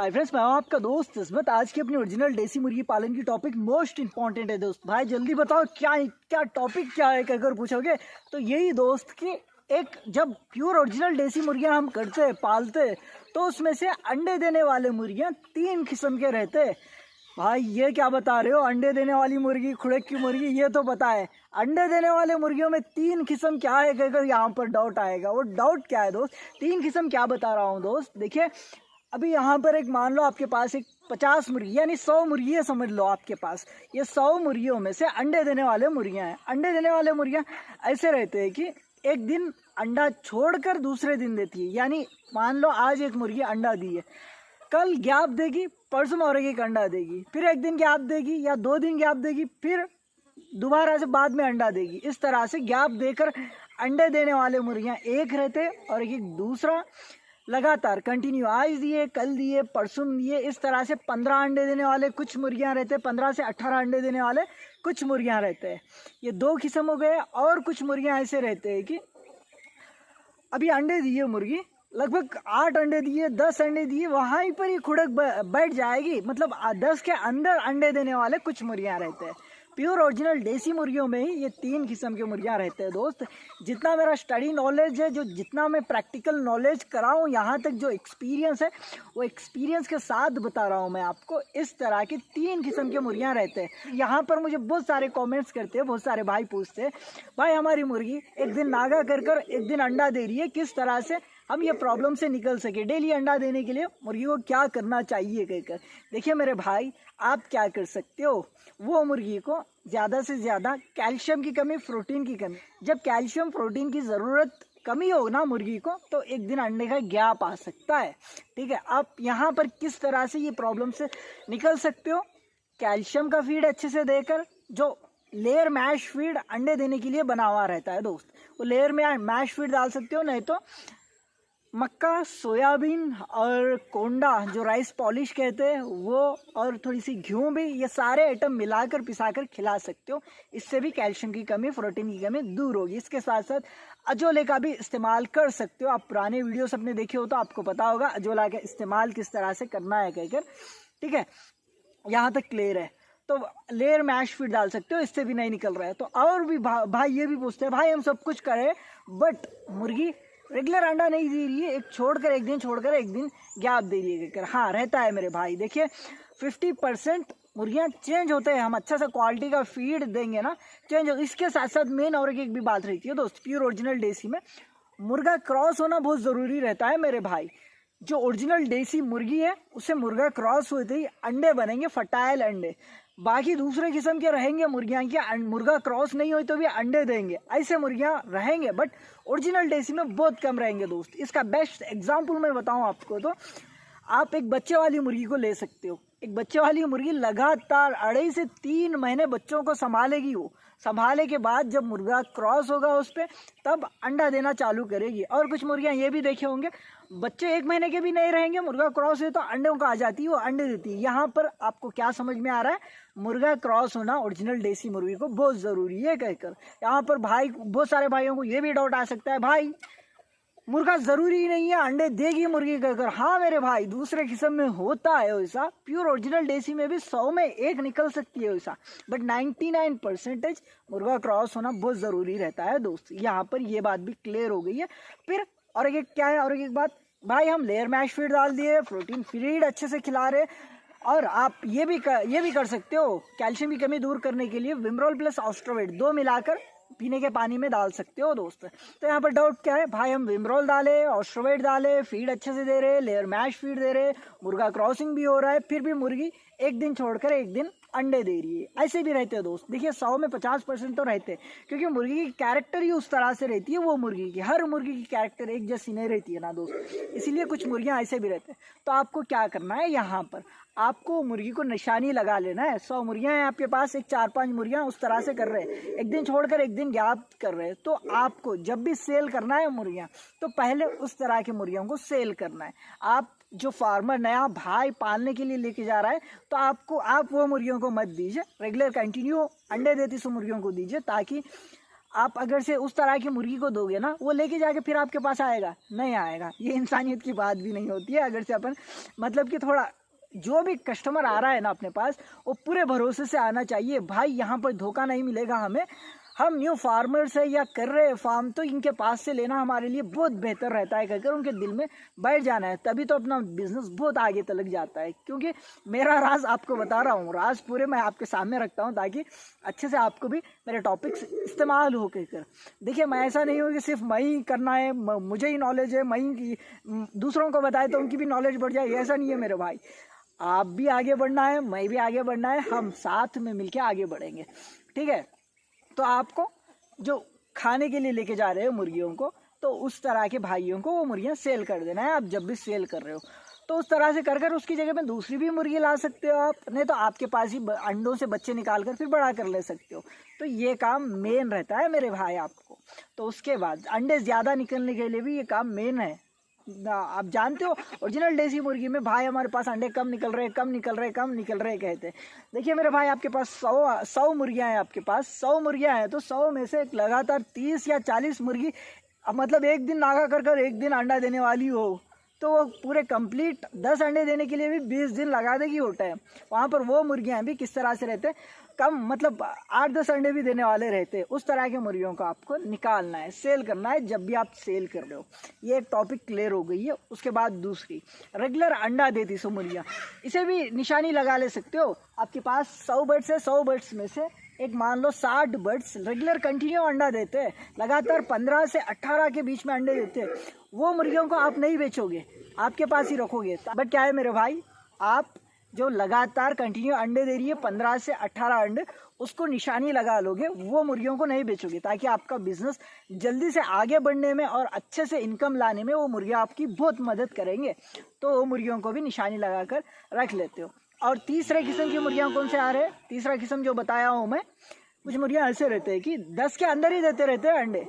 Hi friends, मैं हूं आपका दोस्त इस्मत। आज की अपनी ओरिजिनल देसी मुर्गी पालन की टॉपिक मोस्ट इंपॉर्टेंट है दोस्त। भाई जल्दी बताओ क्या क्या टॉपिक क्या है, अगर पूछोगे तो यही दोस्त कि एक जब प्योर ओरिजिनल देसी मुर्गियां हम करते हैं पालते हैं तो उसमें से अंडे देने वाले मुर्गियां 3 किस्म के रहते हैं। भाई ये क्या बता रहे हो, अंडे देने वाली मुर्गी खुड़क की मुर्गी, ये तो पता है। अंडे देने वाले मुर्गियों में 3 किस्म क्या है, अगर यहाँ पर डाउट आएगा। वो डाउट क्या है दोस्त, 3 किस्म क्या बता रहा हूँ दोस्त। देखिए अभी यहाँ पर एक मान लो आपके पास एक 50 मुर्गी यानी 100 मुर्गी है, समझ लो आपके पास ये 100 मुर्गियों में से अंडे देने वाले मुर्गियाँ हैं। अंडे देने वाले मुर्गियाँ ऐसे रहते हैं कि एक दिन अंडा छोड़कर दूसरे दिन देती है। यानी मान लो आज एक मुर्गी अंडा दी है, कल गैप देगी, परसों और एक अंडा देगी, फिर एक दिन गैप देगी या 2 दिन गैप देगी, फिर दोबारा से बाद में अंडा देगी। इस तरह से गैप देकर अंडे देने वाले मुर्गियाँ एक रहते और एक दूसरा लगातार कंटिन्यू, आज दिए कल दिए परसों दिए। इस तरह से 15 अंडे देने वाले कुछ मुर्गियां रहते हैं, 15 से 18 अंडे देने वाले कुछ मुर्गियां रहते हैं। ये 2 किस्म हो गए। और कुछ मुर्गियां ऐसे रहते हैं कि अभी अंडे दिए मुर्गी, लगभग 8 अंडे दिए 10 अंडे दिए, वहीं पर ही खुड़क बैठ जाएगी। मतलब 10 के अंदर अंडे देने वाले कुछ मुर्गियां रहते हैं। प्योर ओरिजिनल देसी मुर्गियों में ही ये 3 किस्म के मुर्गियां रहते हैं दोस्त। जितना मेरा स्टडी नॉलेज है, जो जितना मैं प्रैक्टिकल नॉलेज कराऊँ, यहाँ तक जो एक्सपीरियंस है वो एक्सपीरियंस के साथ बता रहा हूँ मैं आपको। इस तरह के 3 किस्म के मुर्गियां रहते हैं। यहाँ पर मुझे बहुत सारे कॉमेंट्स करते हैं, बहुत सारे भाई पूछते हैं, भाई हमारी मुर्गी एक दिन नागा कर एक दिन अंडा दे रही है, किस तरह से हम ये प्रॉब्लम से निकल सके, डेली अंडा देने के लिए मुर्गी को क्या करना चाहिए कहकर। देखिए मेरे भाई, आप क्या कर सकते हो, वो मुर्गी को ज़्यादा से ज़्यादा कैल्शियम की कमी, प्रोटीन की कमी, जब कैल्शियम प्रोटीन की ज़रूरत कमी हो ना मुर्गी को, तो एक दिन अंडे का गैप आ सकता है। ठीक है, आप यहाँ पर किस तरह से ये प्रॉब्लम से निकल सकते हो, कैल्शियम का फीड अच्छे से देकर, जो लेयर मैश फीड अंडे देने के लिए बना हुआ रहता है दोस्त, वो लेयर में मैश फीड डाल सकते हो। नहीं तो मक्का, सोयाबीन और कोंडा जो राइस पॉलिश कहते हैं वो, और थोड़ी सी घी भी, ये सारे आइटम मिलाकर पिसाकर खिला सकते हो। इससे भी कैल्शियम की कमी, प्रोटीन की कमी दूर होगी। इसके साथ साथ अजोले का भी इस्तेमाल कर सकते हो। आप पुराने वीडियोस अपने देखे हो तो आपको पता होगा अजोला का इस्तेमाल किस तरह से करना है कहकर। ठीक है, यहाँ तक क्लियर है। तो लेयर मैश फीड डाल सकते हो, इससे भी नहीं निकल रहा है तो। और भी भाई ये भी पूछते हैं, भाई हम सब कुछ करें बट मुर्गी रेगुलर अंडा नहीं दे रही है, एक छोड़कर एक दिन छोड़कर एक दिन गैप दे रही है। हाँ रहता है मेरे भाई। देखिए 50% मुर्गियाँ चेंज होते हैं, हम अच्छा सा क्वालिटी का फीड देंगे ना, चेंज हो। इसके साथ साथ मेन और एक भी बात रहती है दोस्त, प्योर ओरिजिनल देसी में मुर्गा क्रॉस होना बहुत ज़रूरी रहता है मेरे भाई। जो ओरिजिनल देसी मुर्गी है उससे मुर्गा क्रॉस होते ही अंडे बनेंगे, फर्टाइल अंडे। बाकी दूसरे किस्म के रहेंगे मुर्गियाँ की मुर्गा क्रॉस नहीं हुई तो भी अंडे देंगे, ऐसे मुर्गियाँ रहेंगे, बट ओरिजिनल देसी में बहुत कम रहेंगे दोस्त। इसका बेस्ट एग्जांपल मैं बताऊँ आपको तो, आप एक बच्चे वाली मुर्गी को ले सकते हो। एक बच्चे वाली मुर्गी लगातार 2.5 से 3 महीने बच्चों को संभालेगी। वो संभाले के बाद जब मुर्गा क्रॉस होगा उस पर, तब अंडा देना चालू करेगी। और कुछ मुर्गियाँ ये भी देखे होंगे, बच्चे 1 महीने के भी नहीं रहेंगे, मुर्गा क्रॉस है तो अंडों को आ जाती है, वो अंडे देती है। यहाँ पर आपको क्या समझ में आ रहा है, मुर्गा क्रॉस होना ओरिजिनल देसी मुर्गी को बहुत ज़रूरी है कहकर। यहाँ पर भाई बहुत सारे भाइयों को ये भी डाउट आ सकता है, भाई मुर्गा ज़रूरी नहीं है अंडे देगी मुर्गी कहकर। हाँ मेरे भाई, दूसरे किस्म में होता है वैसा, प्योर ओरिजिनल देसी में भी 100 में 1 निकल सकती है वैसा, बट 99% मुर्गा क्रॉस होना बहुत ज़रूरी रहता है दोस्त। यहाँ पर ये बात भी क्लियर हो गई है। फिर और एक क्या है, और एक बात भाई, हम लेयर मैश फीड डाल दिए, प्रोटीन फीड अच्छे से खिला रहे, और आप ये भी कर सकते हो कैल्शियम की कमी दूर करने के लिए विमरोल प्लस ऑस्ट्रोवेट 2 मिलाकर पीने के पानी में डाल सकते हो दोस्त। तो यहाँ पर डाउट क्या है, भाई हम विमरोल डाले, ऑस्ट्रोवेट डाले, फीड अच्छे से दे रहे, लेयर मैश फीड दे रहे, मुर्गा क्रॉसिंग भी हो रहा है, फिर भी मुर्गी एक दिन छोड़कर एक दिन अंडे दे रही है, ऐसे भी रहते हैं दोस्त। देखिए 100 में 50% तो रहते हैं, क्योंकि मुर्गी की कैरेक्टर ही उस तरह से रहती है। वो मुर्गी की, हर मुर्गी की कैरेक्टर एक जैसी नहीं रहती है ना दोस्त, इसीलिए कुछ मुर्गियाँ ऐसे भी रहते हैं। तो आपको क्या करना है, यहाँ पर आपको मुर्गी को निशानी लगा लेना है। 100 मुर्गियाँ हैं आपके पास, एक 4-5 मुर्गियाँ उस तरह से कर रहे हैं, एक दिन छोड़कर एक दिन गैप कर रहे हैं। तो आपको जब भी सेल करना है मुर्गियाँ, तो पहले उस तरह की मुर्गियों को सेल करना है। आप जो फार्मर नया भाई पालने के लिए लेके जा रहा है, तो आप वो मुर्गियों को मत दीजिए, रेगुलर कंटिन्यू अंडे देती सो मुर्गियों को दीजिए, ताकि आप अगर से उस तरह की मुर्गी को दोगे ना, वो लेके जाके फिर आपके पास आएगा? नहीं आएगा। ये इंसानियत की बात भी नहीं होती है। अगर से अपन मतलब कि थोड़ा जो भी कस्टमर आ रहा है ना अपने पास, वो पूरे भरोसे से आना चाहिए। भाई यहाँ पर धोखा नहीं मिलेगा हमें। हम न्यू फार्मर्स है या कर रहे हैं फार्म, तो इनके पास से लेना हमारे लिए बहुत बेहतर रहता है कहकर उनके दिल में बैठ जाना है, तभी तो अपना बिजनेस बहुत आगे तक जाता है। क्योंकि मेरा राज आपको बता रहा हूँ, राज पूरे मैं आपके सामने रखता हूँ ताकि अच्छे से आपको भी मेरे टॉपिक्स इस्तेमाल हो कर। देखिए मैं ऐसा नहीं हूँ कि सिर्फ मैं ही करना है, मुझे ही नॉलेज है, मैं ही दूसरों को बताए तो उनकी भी नॉलेज बढ़ जाए, ऐसा नहीं है मेरे भाई। आप भी आगे बढ़ना है, मैं भी आगे बढ़ना है, हम साथ में मिलके आगे बढ़ेंगे, ठीक है। तो आपको जो खाने के लिए लेके जा रहे हो मुर्गियों को, तो उस तरह के भाइयों को वो मुर्गियाँ सेल कर देना है। आप जब भी सेल कर रहे हो तो उस तरह से कर उसकी जगह में दूसरी भी मुर्गी ला सकते हो आप, नहीं तो आपके पास ही अंडों से बच्चे निकाल कर फिर बड़ा कर ले सकते हो। तो ये काम मेन रहता है मेरे भाई आपको। तो उसके बाद अंडे ज़्यादा निकलने के लिए भी ये काम मेन है। आप जानते हो ओरिजिनल देसी मुर्गी में भाई हमारे पास अंडे कम निकल रहे कहते हैं। देखिए मेरे भाई आपके पास 100 मुर्गियाँ हैं, आपके पास 100 मुर्गियाँ हैं, तो 100 में से लगातार 30 या 40 मुर्गी मतलब एक दिन नागा कर एक दिन अंडा देने वाली हो, तो वो पूरे कंप्लीट 10 अंडे देने के लिए भी 20 दिन लगा देगी वो टाइम। वहाँ पर वो मुर्गियाँ भी किस तरह से रहते हैं, कम मतलब 8-10 अंडे भी देने वाले रहते हैं। उस तरह के मुर्गियों को आपको निकालना है, सेल करना है जब भी आप सेल कर रहे हो। ये एक टॉपिक क्लियर हो गई है। उसके बाद दूसरी रेगुलर अंडा देती सो मुर्गियाँ, इसे भी निशानी लगा ले सकते हो। आपके पास 100 बर्ड्स है, 100 बर्ड्स में से एक मान लो 60 बर्ड्स रेगुलर कंटिन्यू अंडा देते हैं, लगातार 15 से 18 के बीच में अंडे देते हैं। वो मुर्गियों को आप नहीं बेचोगे, आपके पास ही रखोगे। बट क्या है मेरे भाई, आप जो लगातार कंटिन्यू अंडे दे रही है 15 से 18 अंडे, उसको निशानी लगा लोगे, वो मुर्गियों को नहीं बेचोगे, ताकि आपका बिजनेस जल्दी से आगे बढ़ने में और अच्छे से इनकम लाने में वो मुर्गियाँ आपकी बहुत मदद करेंगे। तो वो मुर्गियों को भी निशानी लगा कर रख लेते हो। और तीसरे किस्म की मुर्गियाँ कौन से आ रहे हैं? तीसरा किस्म जो बताया हूँ मैं, कुछ मुर्गियाँ ऐसे रहते हैं कि 10 के अंदर ही देते रहते हैं अंडे,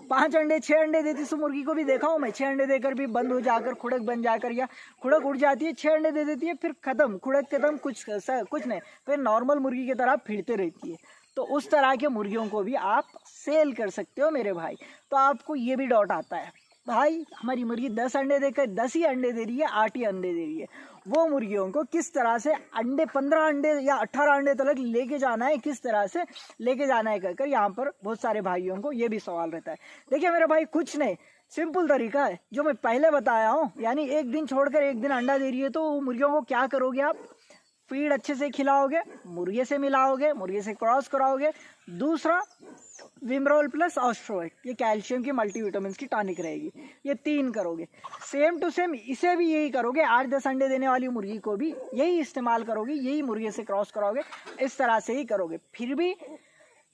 5 अंडे 6 अंडे देती सो मुर्गी को भी देखा हूँ मैं। 6 अंडे देकर भी बंद हो जाकर खुड़क बन जाकर या खुड़क उड़ जाती है, 6 अंडे दे देती है, फिर खत्म, खुड़क खत्म, कुछ नहीं, फिर नॉर्मल मुर्गी की तरह फिरते रहती है। तो उस तरह के मुर्गियों को भी आप सेल कर सकते हो मेरे भाई। तो आपको ये भी डाउट आता है, भाई हमारी मुर्गी 10 अंडे देकर 10 ही अंडे दे रही है, 8 ही अंडे दे रही है, वो मुर्गियों को किस तरह से अंडे 15 अंडे या 18 अंडे तक लेके जाना है, किस तरह से लेके जाना है कहकर यहाँ पर बहुत सारे भाइयों को ये भी सवाल रहता है। देखिए मेरे भाई, कुछ नहीं, सिंपल तरीका है जो मैं पहले बताया हूँ। यानी एक दिन छोड़कर एक दिन अंडा दे रही है, तो मुर्गियों को क्या करोगे आप? फीड अच्छे से खिलाओगे, मुर्गे से मिलाओगे, मुर्गे से क्रॉस कराओगे। दूसरा विमरोल प्लस ऑस्ट्रोवेट, ये कैल्शियम की मल्टीविटामिन की टॉनिक रहेगी, ये 3 करोगे। सेम टू सेम इसे भी यही करोगे। 8-10 अंडे देने वाली मुर्गी को भी यही इस्तेमाल करोगे, यही मुर्गे से क्रॉस कराओगे, इस तरह से ही करोगे। फिर भी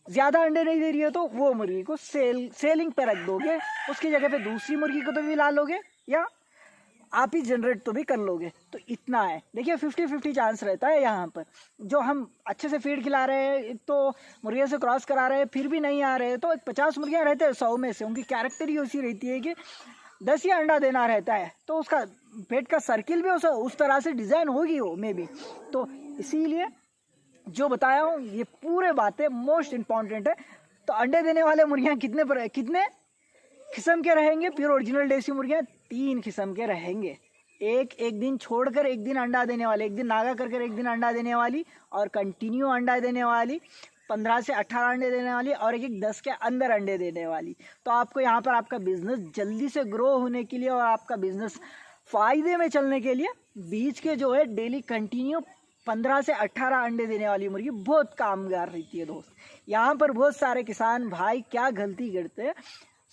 ज़्यादा अंडे नहीं दे रही है तो वो मुर्गी को सेलिंग पे रख दोगे, उसकी जगह पे दूसरी मुर्गी को तो भी ला लोगे या आप ही जनरेट तो भी कर लोगे। तो इतना है। देखिए 50-50 चांस रहता है यहाँ पर। जो हम अच्छे से फीड खिला रहे हैं, एक तो मुर्गियों से क्रॉस करा रहे हैं, फिर भी नहीं आ रहे हैं, तो 50 मुर्गियाँ रहते हैं 100 में से। उनकी कैरेक्टर ही ऐसी रहती है कि 10 ही अंडा देना रहता है, तो उसका पेट का सर्किल भी उस तरह से डिज़ाइन होगी वो मे भी। तो इसीलिए जो बताया हूँ ये पूरे बातें मोस्ट इम्पॉर्टेंट है। तो अंडे देने वाले मुर्गियाँ कितने किस्म के रहेंगे? प्योर ओरिजिनल देसी मुर्गियाँ 3 किस्म के रहेंगे। एक दिन छोड़कर एक दिन अंडा देने वाले, एक दिन नागा कर एक दिन अंडा देने वाली, और कंटिन्यू अंडा देने वाली 15 से 18 अंडे देने वाली, और एक 10 के अंदर अंडे देने वाली। तो आपको यहाँ पर आपका बिजनेस जल्दी से ग्रो होने के लिए और आपका बिजनेस फ़ायदे में चलने के लिए बीच के जो है डेली कंटिन्यू 15 से 18 अंडे देने वाली मुर्गी बहुत कामगार रहती है दोस्त। यहाँ पर बहुत सारे किसान भाई क्या गलती करते हैं,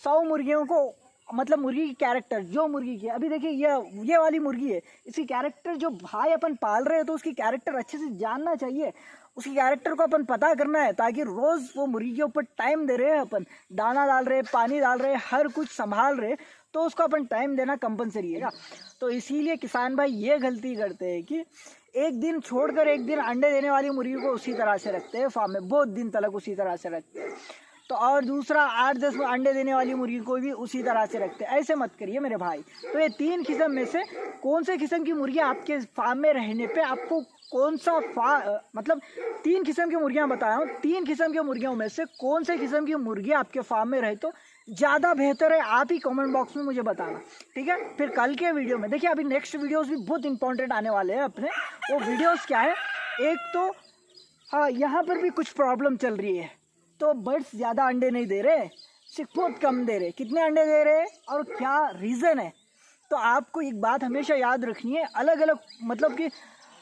100 मुर्गियों को मतलब मुर्गी की कैरेक्टर, जो मुर्गी की अभी देखिए ये वाली मुर्गी है, इसकी कैरेक्टर जो भाई अपन पाल रहे हैं तो उसकी कैरेक्टर अच्छे से जानना चाहिए। उसकी कैरेक्टर को अपन पता करना है, ताकि रोज़ वो मुर्गी के ऊपर टाइम दे रहे हैं, अपन दाना डाल रहे, पानी डाल रहे, हर कुछ संभाल रहे, तो उसको अपन टाइम देना कंपलसरी है। तो इसीलिए किसान भाई ये गलती करते हैं कि एक दिन छोड़कर एक दिन अंडे देने वाली मुर्गी को उसी तरह से रखते हैं फार्म में, बहुत दिन तक उसी तरह से रखते हैं। तो और दूसरा 8-10 अंडे देने वाली मुर्गी को भी उसी तरह से रखते हैं। ऐसे मत करिए मेरे भाई। तो ये 3 किस्म में से कौन से किस्म की मुर्गी आपके फार्म में रहने पे आपको कौन सा मतलब 3 किस्म की मुर्गियाँ बताया हूँ, 3 किस्म की मुर्गियों में से कौन से किस्म की मुर्गी आपके फार्म में रहे तो ज़्यादा बेहतर है, आप ही कमेंट बॉक्स में मुझे बताना, ठीक है। फिर कल के वीडियो में देखिए, अभी नेक्स्ट वीडियोस भी बहुत इंपॉर्टेंट आने वाले हैं अपने। वो वीडियोस क्या है, एक तो हाँ यहाँ पर भी कुछ प्रॉब्लम चल रही है, तो बर्ड्स ज़्यादा अंडे नहीं दे रहे, सिर्फ बहुत कम दे रहे। कितने अंडे दे रहे और क्या रीज़न है, तो आपको एक बात हमेशा याद रखनी है, अलग अलग मतलब कि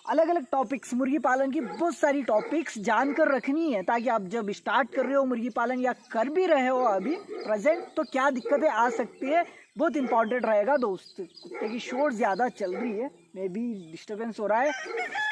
अलग अलग टॉपिक्स, मुर्गी पालन की बहुत सारी टॉपिक्स जानकर रखनी है, ताकि आप जब स्टार्ट कर रहे हो मुर्गी पालन या कर भी रहे हो अभी प्रेजेंट, तो क्या दिक्कतें आ सकती है, बहुत इंपॉर्टेंट रहेगा दोस्त। कुत्ते की शोर ज़्यादा चल रही है, मे बी डिस्टर्बेंस हो रहा है,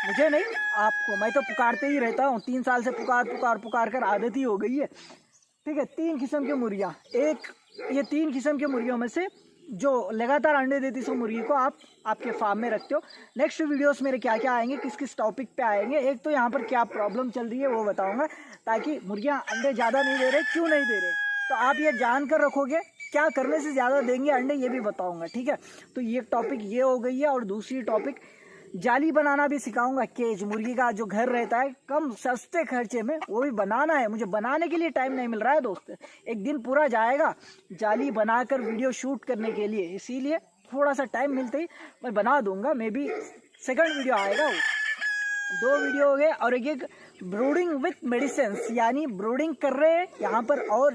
मुझे नहीं आपको, मैं तो पुकारते ही रहता हूँ, 3 साल से पुकार कर आदत ही हो गई है, ठीक है। 3 किस्म की मुर्गियाँ, ये 3 किस्म की मुर्गियों में से जो लगातार अंडे देती सो मुर्गी को आप आपके फार्म में रखते हो। नेक्स्ट वीडियोस मेरे क्या क्या आएंगे, किस किस टॉपिक पे आएंगे, एक तो यहाँ पर क्या प्रॉब्लम चल रही है वो बताऊंगा, ताकि मुर्गियाँ अंडे ज़्यादा नहीं दे रहे, क्यों नहीं दे रहे, तो आप ये जान कर रखोगे, क्या करने से ज़्यादा देंगे अंडे ये भी बताऊँगा, ठीक है। तो ये टॉपिक ये हो गई है। और दूसरी टॉपिक, जाली बनाना भी सिखाऊंगा, केज, मुर्गी का जो घर रहता है कम सस्ते खर्चे में, वो भी बनाना है। मुझे बनाने के लिए टाइम नहीं मिल रहा है दोस्त, एक दिन पूरा जाएगा जाली बनाकर वीडियो शूट करने के लिए, इसीलिए थोड़ा सा टाइम मिलते ही मैं बना दूंगा। मे बी सेकंड वीडियो आएगा वो, 2 वीडियो हो गए। और एक ब्रूडिंग विथ मेडिसिन, यानी ब्रूडिंग कर रहे हैं यहाँ पर, और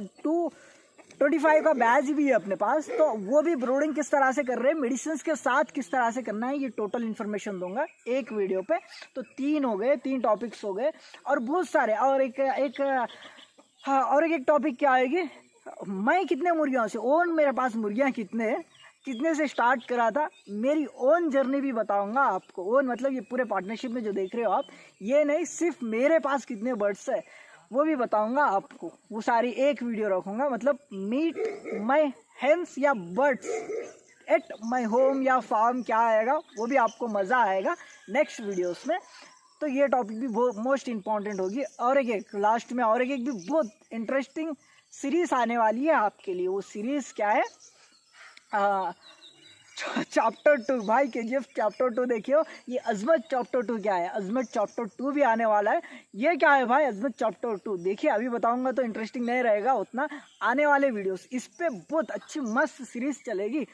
225 का बैच भी है अपने पास, तो वो भी ब्रूडिंग किस तरह से कर रहे हैं, मेडिसिन के साथ किस तरह से करना है, ये टोटल इन्फॉर्मेशन दूंगा एक वीडियो पे। तो 3 हो गए, 3 टॉपिक्स हो गए, और बहुत सारे। और एक टॉपिक क्या आएगी, मैं कितने मुर्गियों से ओन, मेरे पास मुर्गियाँ कितने से स्टार्ट करा था, मेरी ओन जर्नी भी बताऊंगा आपको। ओन मतलब ये पूरे पार्टनरशिप में जो देख रहे हो आप, ये नहीं, सिर्फ मेरे पास कितने बर्ड्स है वो भी बताऊंगा आपको, वो सारी एक वीडियो रखूंगा। मतलब मीट माय हेन्स या बर्ड्स एट माय होम या फार्म, क्या आएगा वो भी आपको मज़ा आएगा नेक्स्ट वीडियोस में। तो ये टॉपिक भी बहुत मोस्ट इम्पॉर्टेंट होगी। और एक लास्ट में और एक भी बहुत इंटरेस्टिंग सीरीज आने वाली है आपके लिए। वो सीरीज़ क्या है, चैप्टर 2 भाई, KGF चैप्टर 2 देखियो। ये अजमत चैप्टर 2 क्या है, अजमत चैप्टर 2 भी आने वाला है। ये क्या है भाई, अजमत चैप्टर 2 देखिए, अभी बताऊंगा तो इंटरेस्टिंग नहीं रहेगा उतना, आने वाले वीडियोस इस पे बहुत अच्छी मस्त सीरीज चलेगी।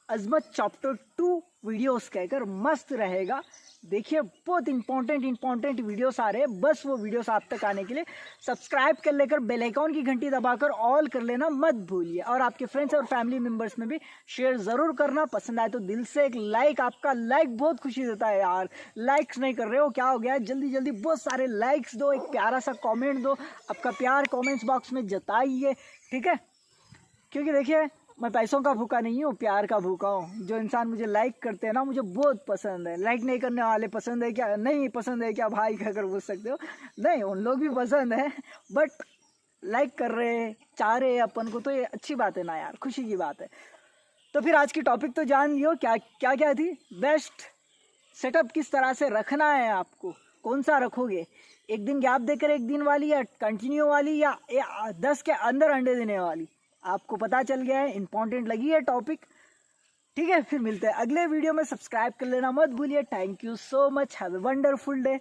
अजमत चैप्टर 2 वीडियोस कहकर मस्त रहेगा, देखिए बहुत इंपॉर्टेंट वीडियोस आ रहे हैं। बस वो वीडियोस आप तक आने के लिए सब्सक्राइब कर लेकर बेल आइकॉन की घंटी दबाकर ऑल कर लेना मत भूलिए। और आपके फ्रेंड्स और फैमिली मेंबर्स में भी शेयर ज़रूर करना। पसंद आए तो दिल से एक लाइक, आपका लाइक बहुत खुशी देता है यार। लाइक्स नहीं कर रहे हो, क्या हो गया, जल्दी बहुत सारे लाइक्स दो, एक प्यारा सा कॉमेंट दो, आपका प्यार कॉमेंट्स बॉक्स में जताइए, ठीक है। क्योंकि देखिए, मैं पैसों का भूखा नहीं हूँ, प्यार का भूखा हूँ। जो इंसान मुझे लाइक करते हैं ना, मुझे बहुत पसंद है। लाइक नहीं करने वाले पसंद है क्या, नहीं पसंद है क्या भाई, अगर पूछ सकते हो, नहीं, उन लोग भी पसंद है, बट लाइक कर रहे, चाह रहे अपन को, तो ये अच्छी बात है ना यार, खुशी की बात है। तो फिर आज की टॉपिक तो जान लियो, क्या थी, बेस्ट सेटअप किस तरह से रखना है आपको, कौन सा रखोगे, एक दिन गैप देकर एक दिन वाली, या कंटिन्यू वाली, या 10 के अंदर अंडे देने वाली, आपको पता चल गया है। इंपॉर्टेंट लगी है टॉपिक, ठीक है। फिर मिलते हैं अगले वीडियो में, सब्सक्राइब कर लेना मत भूलिए। Thank you so much, have a wonderful day.